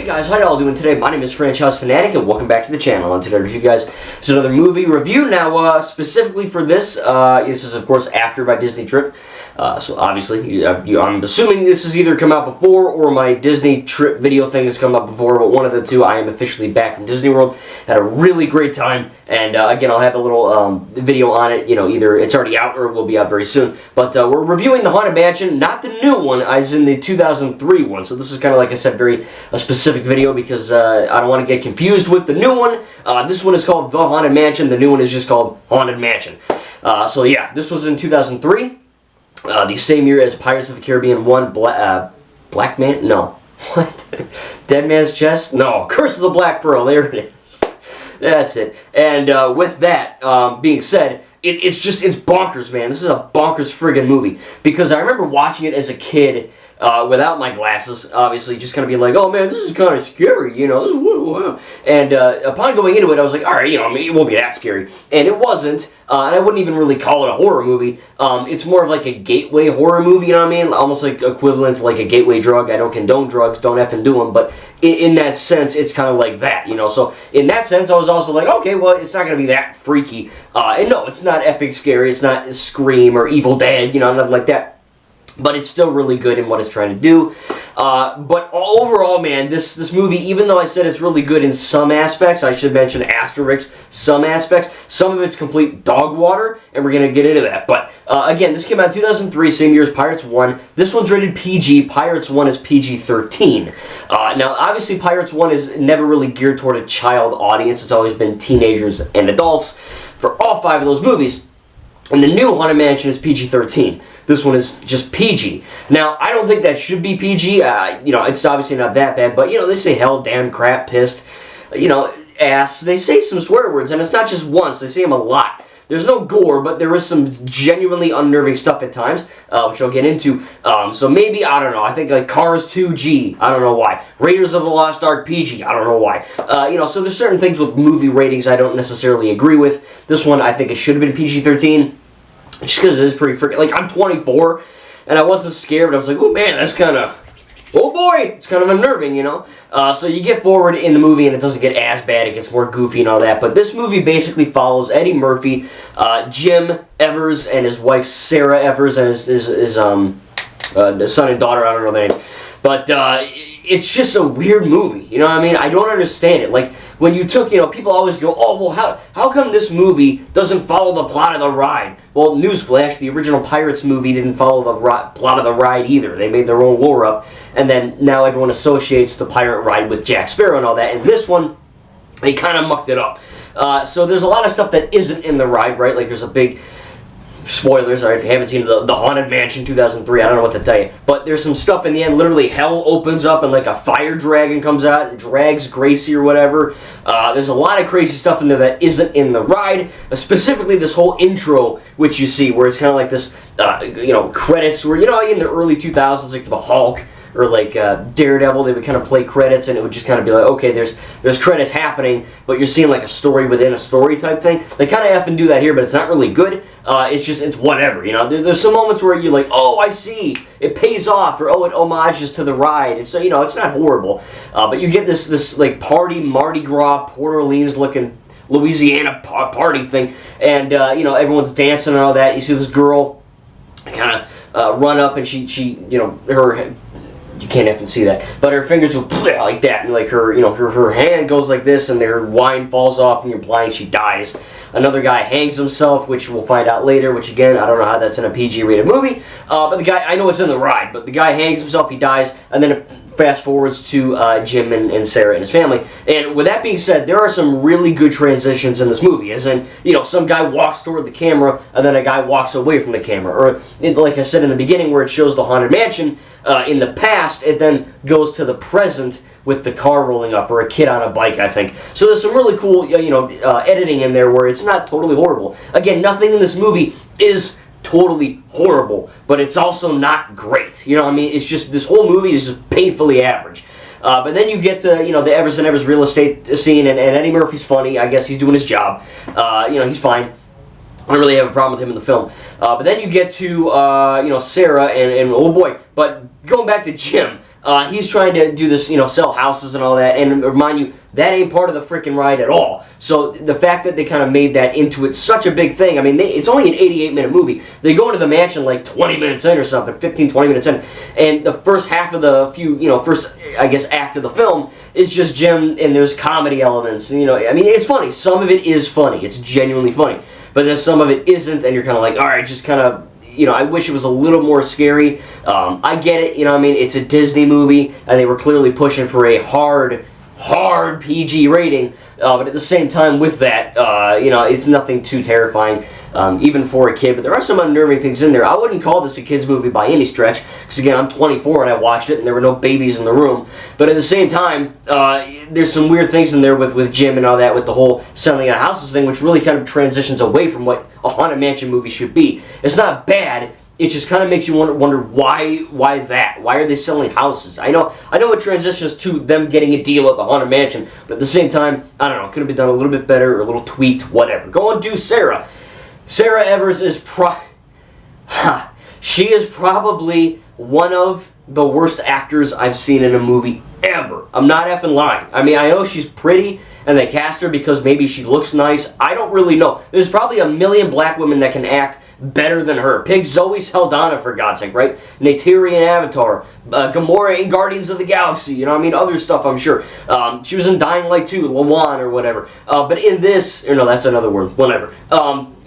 Hey guys, how y'all doing today? My name is Franchise Fanatic and welcome back to the channel. And today review guys is another movie review. Now specifically for this, this is of course after my Disney trip. So obviously, I'm assuming this has either come out before or my Disney trip video thing has come out before, but one of the two. I am officially back from Disney World. Had a really great time, and again, I'll have a little video on it. You know, either it's already out or it will be out very soon. But we're reviewing the Haunted Mansion, not the new one, as in the 2003 one. So this is kind of, like I said, very specific video because I don't want to get confused with the new one. This one is called The Haunted Mansion. The new one is just called Haunted Mansion. So yeah, this was in 2003. The same year as Pirates of the Caribbean 1, Black Man? No. What? Dead Man's Chest? No. Curse of the Black Pearl. There it is. That's it. And with that being said, it's bonkers, man. This is a bonkers friggin' movie. Because I remember watching it as a kid without my glasses, obviously, just kind of being like, oh man, this is kind of scary, you know. And upon going into it, I was like, alright, you know, I mean, it won't be that scary. And it wasn't, and I wouldn't even really call it a horror movie. It's more of like a gateway horror movie, you know what I mean? Almost like equivalent to like a gateway drug. I don't condone drugs, don't effing do them, but in that sense, it's kind of like that, you know. So in that sense, I was also like, okay, well, it's not going to be that freaky. And no, it's not epic scary. It's not Scream or Evil Dead, you know, nothing like that. But it's still really good in what it's trying to do. But overall, man, this movie, even though I said it's really good in some aspects, I should mention asterisk, some aspects, some of it's complete dog water, and we're going to get into that. But again, this came out in 2003, same year as Pirates 1. This one's rated PG. Pirates 1 is PG-13. Now, obviously, Pirates 1 is never really geared toward a child audience. It's always been teenagers and adults for all 5 of those movies. And the new Haunted Mansion is PG-13. This one is just PG. Now, I don't think that should be PG. You know, it's obviously not that bad, but, you know, they say hell, damn, crap, pissed, you know, ass. They say some swear words, and it's not just once. They say them a lot. There's no gore, but there is some genuinely unnerving stuff at times, which I'll get into. So maybe, I don't know, I think like Cars 2G, I don't know why. Raiders of the Lost Ark PG, I don't know why. You know, so there's certain things with movie ratings I don't necessarily agree with. This one, I think it should have been PG-13. Just because it is pretty freaking, like, I'm 24, and I wasn't scared, but I was like, oh man, that's kind of, oh boy, it's kind of unnerving, you know? So you get forward in the movie, and it doesn't get as bad, it gets more goofy and all that, but this movie basically follows Eddie Murphy, Jim Evers, and his wife Sarah Evers, and his son and daughter, I don't know their names. But it's just a weird movie, you know what I mean? I don't understand it. Like, when you took, you know, people always go, oh, well, how come this movie doesn't follow the plot of the ride? Well, newsflash, the original Pirates movie didn't follow the plot of the ride either. They made their own lore up, and then now everyone associates the pirate ride with Jack Sparrow and all that. And this one, they kind of mucked it up. So there's a lot of stuff that isn't in the ride, right? Like, there's a big... Spoilers, alright, if you haven't seen the Haunted Mansion 2003, I don't know what to tell you. But there's some stuff in the end, literally hell opens up and like a fire dragon comes out and drags Gracie or whatever. There's a lot of crazy stuff in there that isn't in the ride. Specifically this whole intro, which you see, where it's kind of like this, you know, credits where, you know, in the early 2000s, like for the Hulk, or like Daredevil, they would kind of play credits, and it would just kind of be like, okay, there's credits happening, but you're seeing like a story within a story type thing. They kind of often do that here, but it's not really good. It's whatever, you know. There's some moments where you're like, oh, I see, it pays off, or oh, it homages to the ride. And so, you know, it's not horrible, but you get this like party, Mardi Gras, Port Orleans looking Louisiana party thing, and you know, everyone's dancing and all that. You see this girl kind of run up, and she you know, her. You can't even see that, but her fingers go like that, and like her, you know, her hand goes like this, and their wine falls off, and you're blind. She dies. Another guy hangs himself, which we'll find out later. Which again, I don't know how that's in a PG-rated movie, but the guy, I know it's in the ride, but the guy hangs himself, he dies, and then it fast forwards to Jim and Sarah and his family. And with that being said, there are some really good transitions in this movie, as in, you know, some guy walks toward the camera, and then a guy walks away from the camera, or like I said in the beginning, where it shows the Haunted Mansion. In the past, it then goes to the present with the car rolling up, or a kid on a bike, I think. So there's some really cool, you know, editing in there where it's not totally horrible. Again, nothing in this movie is totally horrible, but it's also not great. You know what I mean? It's just, this whole movie is just painfully average. But then you get to, you know, the Evers and Evers real estate scene, and Eddie Murphy's funny. I guess he's doing his job. You know, he's fine. I don't really have a problem with him in the film. But then you get to, you know, Sarah, and oh boy. But going back to Jim, He's trying to do this, sell houses and all that, and remind you, that ain't part of the freaking ride at all. So the fact that they kind of made that into it such a big thing, I mean, it's only an 88-minute movie. They go into the mansion like 20 minutes in or something, 15, 20 minutes in, and the first half of the first, I guess, act of the film is just Jim, and there's comedy elements. I mean, it's funny. Some of it is funny. It's genuinely funny. But then some of it isn't, and you're kind of like, all right, just kind of, I wish it was a little more scary. I get it, I mean, it's a Disney movie, and they were clearly pushing for a hard PG rating, but at the same time with that, it's nothing too terrifying, even for a kid, but there are some unnerving things in there. I wouldn't call this a kid's movie by any stretch, because again, I'm 24 and I watched it, and there were no babies in the room, but at the same time, there's some weird things in there with Jim and all that, with the whole selling of houses thing, which really kind of transitions away from what a Haunted Mansion movie should be. It's not bad. It just kind of makes you wonder why that? Why are they selling houses? I know it transitions to them getting a deal at the Haunted Mansion, but at the same time, I don't know, it could have been done a little bit better, or a little tweaked, whatever. Go and do Sarah. Sarah Evers is she is probably one of the worst actors I've seen in a movie ever. I'm not effing lying. I mean, I know she's pretty, and they cast her because maybe she looks nice. I don't really know. There's probably a million black women that can act better than her. Pig Zoe Saldana, for God's sake, right? Neytiri in Avatar, Gamora in Guardians of the Galaxy, other stuff, I'm sure. She was in Dying Light 2, Lawan or whatever. But in this, or no, that's another word, whatever.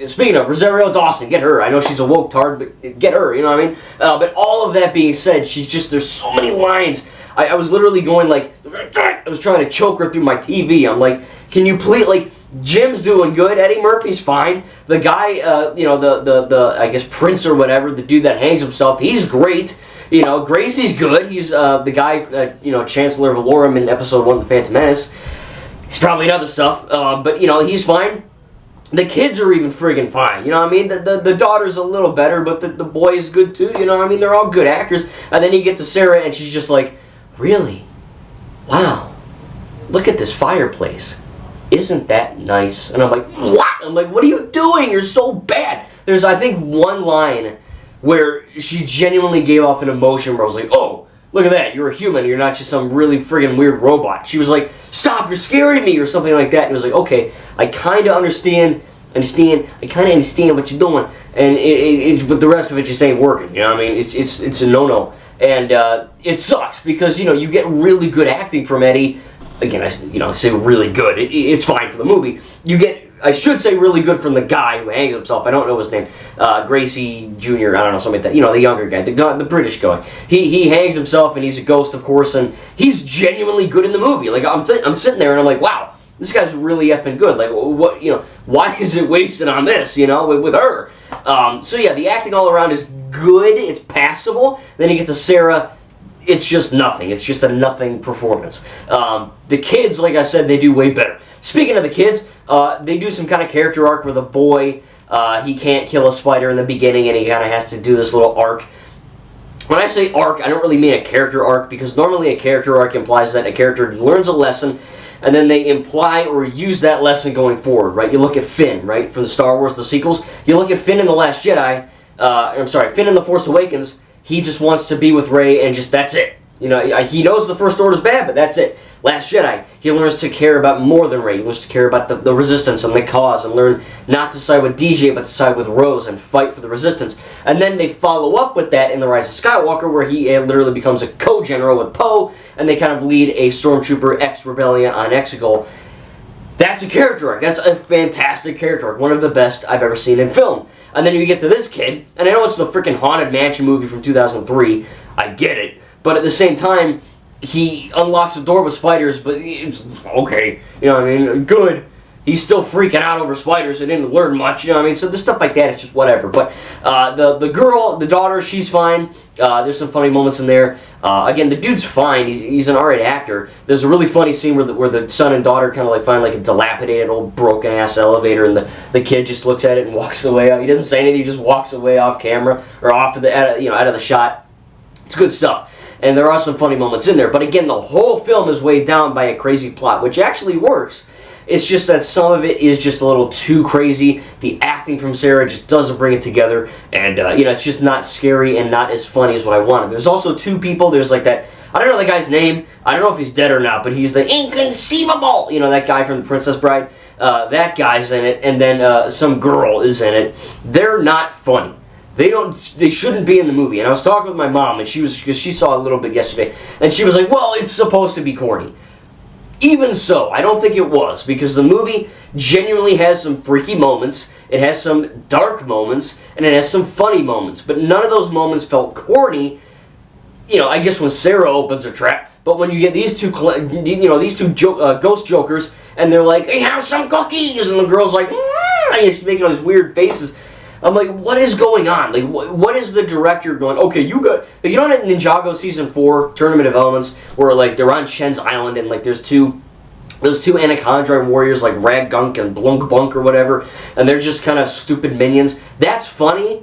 Speaking of, Rosario Dawson, get her. I know she's a woke tard, but get her, you know what I mean? But all of that being said, there's so many lines. I was literally going like, I was trying to choke her through my TV. I'm like, can you please, Jim's doing good. Eddie Murphy's fine. The guy, the I guess Prince or whatever, the dude that hangs himself, he's great. Gracie's good. He's the guy, Chancellor Valorum in Episode 1 of The Phantom Menace. He's probably in other stuff, but he's fine. The kids are even friggin' fine. I mean? The daughter's a little better, but the boy is good too. I mean? They're all good actors. And then you get to Sarah, and she's just like, really? Wow. Look at this fireplace. Isn't that nice? And I'm like, what? I'm like, what are you doing? You're so bad. There's, I think, one line where she genuinely gave off an emotion where I was like, oh, look at that. You're a human. You're not just some really friggin' weird robot. She was like, stop, you're scaring me, or something like that. And it was like, okay, I kind of understand. I kind of understand what you're doing. And but the rest of it just ain't working. You know what I mean? It's a no-no. And it sucks because, you get really good acting from Eddie. Again, I say really good. It's fine for the movie. You get, I should say, really good from the guy who hangs himself. I don't know his name. Gracie Jr., I don't know, something like that. The younger guy, the British guy. He hangs himself, and he's a ghost, of course, and he's genuinely good in the movie. Like, I'm sitting there, and I'm like, wow, this guy's really effing good. Like, what, why is it wasted on this, with her? So yeah, the acting all around is good. It's passable. Then you get to Sarah. It's just nothing. It's just a nothing performance. The kids, like I said, they do way better. Speaking of the kids, they do some kind of character arc where the boy, he can't kill a spider in the beginning, and he kind of has to do this little arc. When I say arc, I don't really mean a character arc, because normally a character arc implies that a character learns a lesson, and then they imply or use that lesson going forward, right? You look at Finn, right, from the Star Wars, the sequels. You look at Finn in The Last Jedi, Finn in The Force Awakens. He just wants to be with Rey, and just, that's it. He knows the First Order's bad, but that's it. Last Jedi, he learns to care about more than Rey. He learns to care about the Resistance and the cause, and learn not to side with DJ, but to side with Rose and fight for the Resistance. And then they follow up with that in The Rise of Skywalker, where he literally becomes a co-general with Poe, and they kind of lead a Stormtrooper X-Rebellion on Exegol. That's a character arc. That's a fantastic character arc. One of the best I've ever seen in film. And then you get to this kid, and I know it's the freaking Haunted Mansion movie from 2003. I get it. But at the same time, he unlocks the door with spiders, but it's okay. You know what I mean? Good. He's still freaking out over spiders and didn't learn much, you know what I mean? So the stuff like that is just whatever. But the girl, the daughter, she's fine. There's some funny moments in there. Again, the dude's fine. He's an alright actor. There's a really funny scene where the son and daughter kind of like find like a dilapidated old broken ass elevator, and the kid just looks at it and walks away. He doesn't say anything. He just walks away off camera or off of out of the shot. It's good stuff. And there are some funny moments in there. But again, the whole film is weighed down by a crazy plot, which actually works. It's just that some of it is just a little too crazy. The acting from Sarah just doesn't bring it together, and it's just not scary and not as funny as what I wanted. There's also two people. There's like that. I don't know the guy's name. I don't know if he's dead or not, but he's the inconceivable. That guy from The Princess Bride. That guy's in it, and then some girl is in it. They're not funny. They shouldn't be in the movie. And I was talking with my mom, and because she saw a little bit yesterday, and she was like, well, it's supposed to be corny. Even so, I don't think it was, because the movie genuinely has some freaky moments, it has some dark moments, and it has some funny moments, but none of those moments felt corny. I guess when Sarah opens her trap, but when you get these two ghost jokers, and they're like, hey, have some cookies, and the girl's like, and she's making all these weird faces. I'm like, what is going on? Like, what is the director going? Okay, you got in Ninjago season 4 Tournament of Elements where like they're on Chen's Island and like those two Anaconda warriors like Rag Gunk and Blunk Bunk or whatever, and they're just kind of stupid minions. That's funny,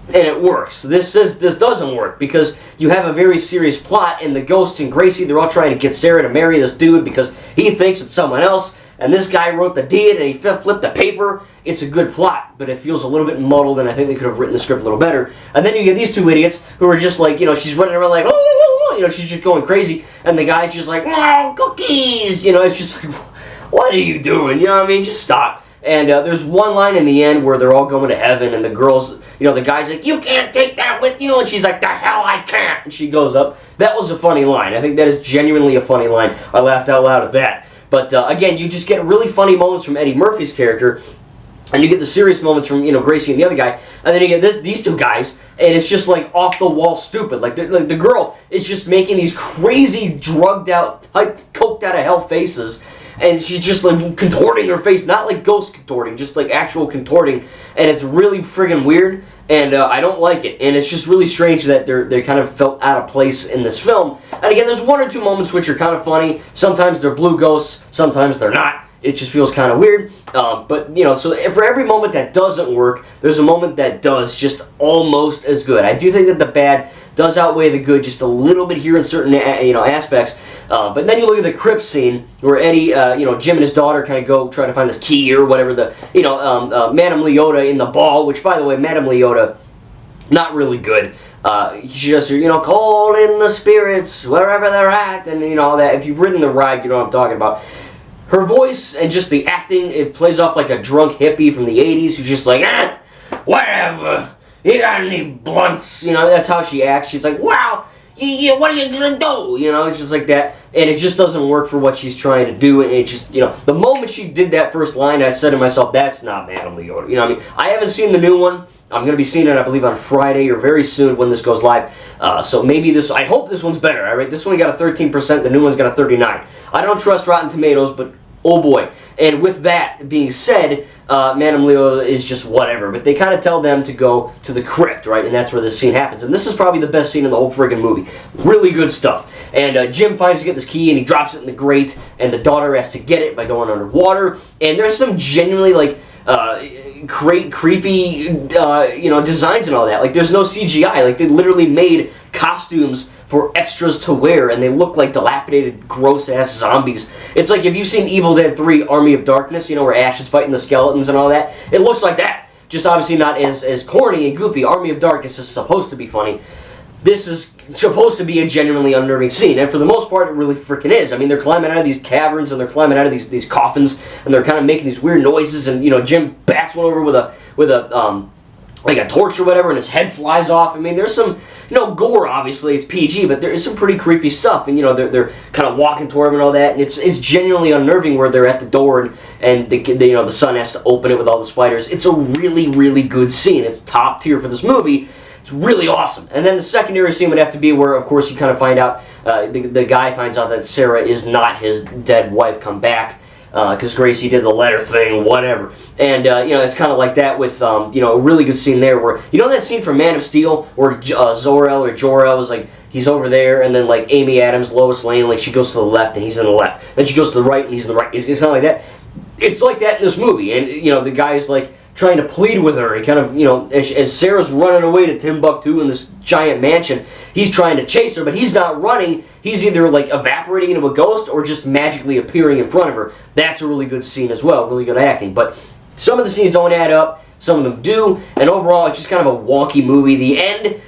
and it works. This doesn't work because you have a very serious plot, and the Ghost and Gracie, they're all trying to get Sarah to marry this dude because he thinks it's someone else. And this guy wrote the deed, and he flipped the paper. It's a good plot, but it feels a little bit muddled, and I think they could have written the script a little better. And then you get these two idiots who are just like, she's running around like, oh, she's just going crazy, and the guy's just like, oh, cookies, it's just like, what are you doing? Just stop. And there's one line in the end where they're all going to heaven, and the girl's, the guy's like, you can't take that with you, and she's like, the hell I can't, and she goes up. That was a funny line. I think that is genuinely a funny line. I laughed out loud at that. But again, you just get really funny moments from Eddie Murphy's character, and you get the serious moments from Gracie and the other guy, and then you get these two guys, and it's just like off the wall stupid. Like the girl is just making these crazy drugged out, coked out of hell faces, and she's just like contorting her face, not like ghost contorting, just like actual contorting, and it's really friggin' weird. And I don't like it, and it's just really strange that they kind of felt out of place in this film. And again, there's one or two moments which are kind of funny. Sometimes they're blue ghosts, sometimes they're not. It just feels kind of weird. But so for every moment that doesn't work, there's a moment that does just almost as good. I do think that the bad does outweigh the good just a little bit here in certain aspects. But then you look at the crypt scene where Eddie, Jim and his daughter kind of go try to find this key or whatever. Madame Leota in the ball, which by the way, Madame Leota, not really good. She just, call in the spirits wherever they're at, and all that. If you've ridden the ride, you know what I'm talking about. Her voice and just the acting, it plays off like a drunk hippie from the 80s who's just like, whatever, you got any blunts? That's how she acts. She's like, wow, what are you gonna do? It's just like that. And it just doesn't work for what she's trying to do. And it just, the moment she did that first line, I said to myself, that's not Madame Leota. I haven't seen the new one. I'm going to be seeing it, I believe, on Friday or very soon when this goes live. So maybe I hope this one's better. All right, this one got a 13%. The new one's got a 39%. I don't trust Rotten Tomatoes, but oh boy. And with that being said, Madame Leota is just whatever. But they kind of tell them to go to the crypt, right? And that's where this scene happens. And this is probably the best scene in the whole friggin' movie. Really good stuff. And Jim finds to get this key, and he drops it in the grate. And the daughter has to get it by going underwater. And there's some genuinely, like, creepy, designs and all that. Like, there's no CGI. Like, they literally made costumes for extras to wear, and they look like dilapidated, gross-ass zombies. It's like if you've seen Evil Dead 3 Army of Darkness, where Ash is fighting the skeletons and all that. It looks like that. Just obviously not as corny and goofy. Army of Darkness is supposed to be funny. This is supposed to be a genuinely unnerving scene, and for the most part, it really freaking is. I mean, they're climbing out of these caverns, and they're climbing out of these coffins, and they're kind of making these weird noises, and, Jim bats one over with a torch or whatever, and his head flies off. I mean, there's some, gore, obviously, it's PG, but there is some pretty creepy stuff, and, they're kind of walking toward him and all that, and it's genuinely unnerving where they're at the door, and the son has to open it with all the spiders. It's a really, really good scene. It's top tier for this movie. It's really awesome. And then the secondary scene would have to be where, of course, you kind of find out, the guy finds out that Sarah is not his dead wife come back, because Gracie did the letter thing, whatever. And, it's kind of like that with, a really good scene there where, that scene from Man of Steel where Zor-El or Jor-El was like, he's over there, and then, like, Amy Adams, Lois Lane, like, she goes to the left and he's in the left. Then she goes to the right and he's in the right. It's kind of like that. It's like that in this movie. And, the guy's like, trying to plead with her. He kind of, as Sarah's running away to Timbuktu in this giant mansion, he's trying to chase her, but he's not running. He's either like evaporating into a ghost or just magically appearing in front of her. That's a really good scene as well, really good acting. But some of the scenes don't add up, some of them do, and overall it's just kind of a wonky movie. The end,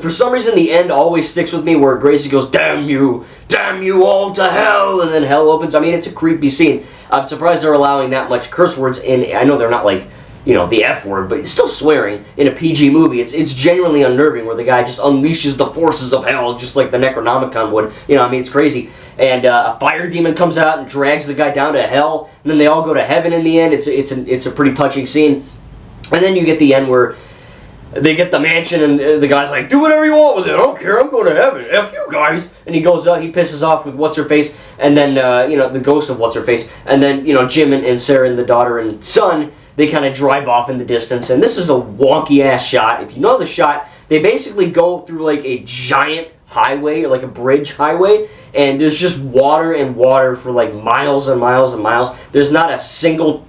for some reason the end always sticks with me, where Gracie goes, damn you all to hell, and then hell opens. I mean, it's a creepy scene. I'm surprised they're allowing that much curse words in. I know they're not like, the F word, but it's still swearing in a PG movie. It's genuinely unnerving, where the guy just unleashes the forces of hell, just like the Necronomicon would. It's crazy. And a fire demon comes out and drags the guy down to hell, and then they all go to heaven in the end. It's a pretty touching scene. And then you get the end where they get the mansion, and the guy's like, do whatever you want with it. I don't care. I'm going to heaven. F you guys. And he goes out. He pisses off with What's-Her-Face, and then, the ghost of What's-Her-Face. And then, Jim and Sarah and the daughter and son, they kind of drive off in the distance. And this is a wonky-ass shot. If you know the shot, they basically go through like a giant highway, or like a bridge highway, and there's just water and water for like miles and miles and miles. There's not a single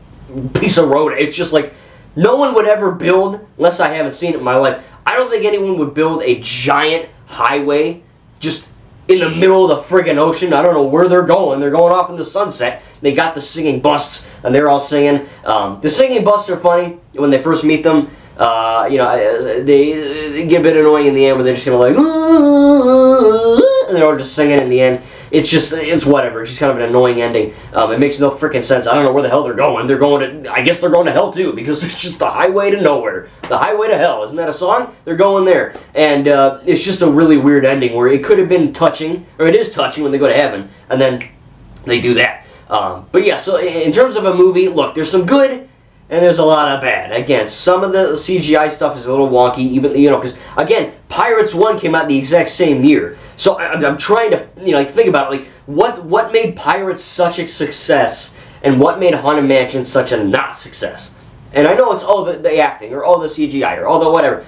piece of road. It's just like, no one would ever build, unless I haven't seen it in my life, I don't think anyone would build a giant highway just in the middle of the friggin' ocean. I don't know where they're going. They're going off in the sunset. They got the singing busts, and they're all singing. The singing busts are funny when they first meet them. They get a bit annoying in the end, where they're just kind of like, and they're all just singing in the end. It's whatever. It's just kind of an annoying ending. It makes no freaking sense. I don't know where the hell they're going. I guess they're going to hell too, because it's just the highway to nowhere. The highway to hell. Isn't that a song? They're going there. And it's just a really weird ending, where it could have been touching, or it is touching when they go to heaven, and then they do that. But yeah, so in terms of a movie, look, there's some good, and there's a lot of bad. Again, some of the CGI stuff is a little wonky, even, because, again, Pirates 1 came out the exact same year. So I'm trying to, think about it, like, what made Pirates such a success, and what made Haunted Mansion such a not success? And I know it's all the acting, or all the CGI, or all the whatever.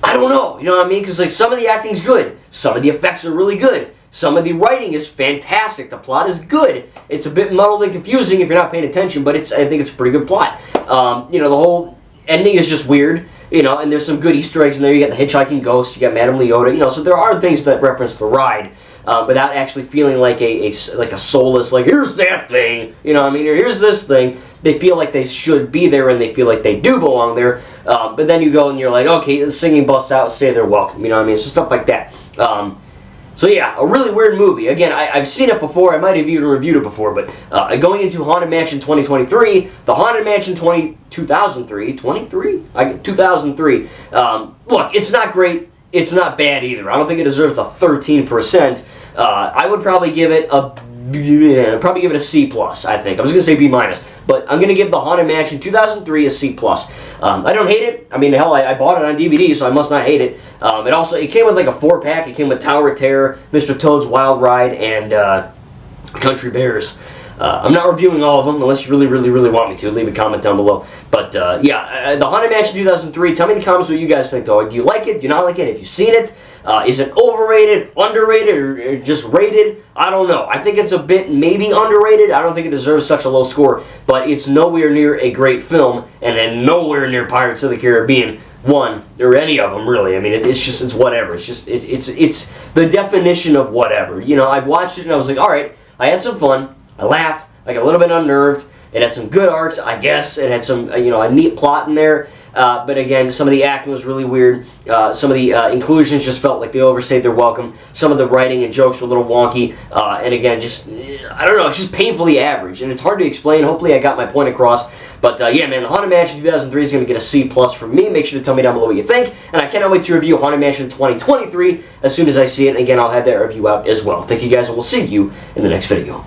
I don't know, you know what I mean? Because, like, some of the acting's good. Some of the effects are really good. Some of the writing is fantastic. The plot is good. It's a bit muddled and confusing if you're not paying attention, but I think it's a pretty good plot. The whole ending is just weird, and there's some good Easter eggs in there. You got the hitchhiking ghost, you got Madame Leota, so there are things that reference the ride, without actually feeling like a soulless, like, here's that thing, or here's this thing. They feel like they should be there, and they feel like they do belong there, but then you go and you're like, okay, the singing busts out, stay there, welcome, so stuff like that. So yeah, a really weird movie. Again, I've seen it before. I might have even reviewed it before, but going into Haunted Mansion 2023, the Haunted Mansion 2003, look, it's not great. It's not bad either. I don't think it deserves a 13%. I would probably give it a C+, I think. I was going to say B-, but I'm going to give the Haunted Mansion 2003 a C+. I don't hate it. I mean, hell, I bought it on DVD, so I must not hate it. It came with like a 4-pack. It came with Tower of Terror, Mr. Toad's Wild Ride, and Country Bears. I'm not reviewing all of them unless you really, really, really want me to. Leave a comment down below. But the Haunted Mansion 2003, tell me in the comments what you guys think, though. Do you like it? Do you not like it? Have you seen it? Is it overrated, underrated, or just rated? I don't know. I think it's a bit maybe underrated. I don't think it deserves such a low score, but it's nowhere near a great film, and then nowhere near Pirates of the Caribbean 1, or any of them, really. I mean, it's whatever. It's the definition of whatever. I've watched it, and I was like, all right, I had some fun. I laughed. I got a little bit unnerved. It had some good arcs, I guess. It had some, a neat plot in there. But again, some of the acting was really weird. Some of the inclusions just felt like they overstayed their welcome. Some of the writing and jokes were a little wonky. And again, I don't know, it's just painfully average. And it's hard to explain. Hopefully I got my point across. But yeah, man, the Haunted Mansion 2003 is going to get a C+ from me. Make sure to tell me down below what you think. And I cannot wait to review Haunted Mansion 2023 as soon as I see it. And again, I'll have that review out as well. Thank you guys, and we'll see you in the next video.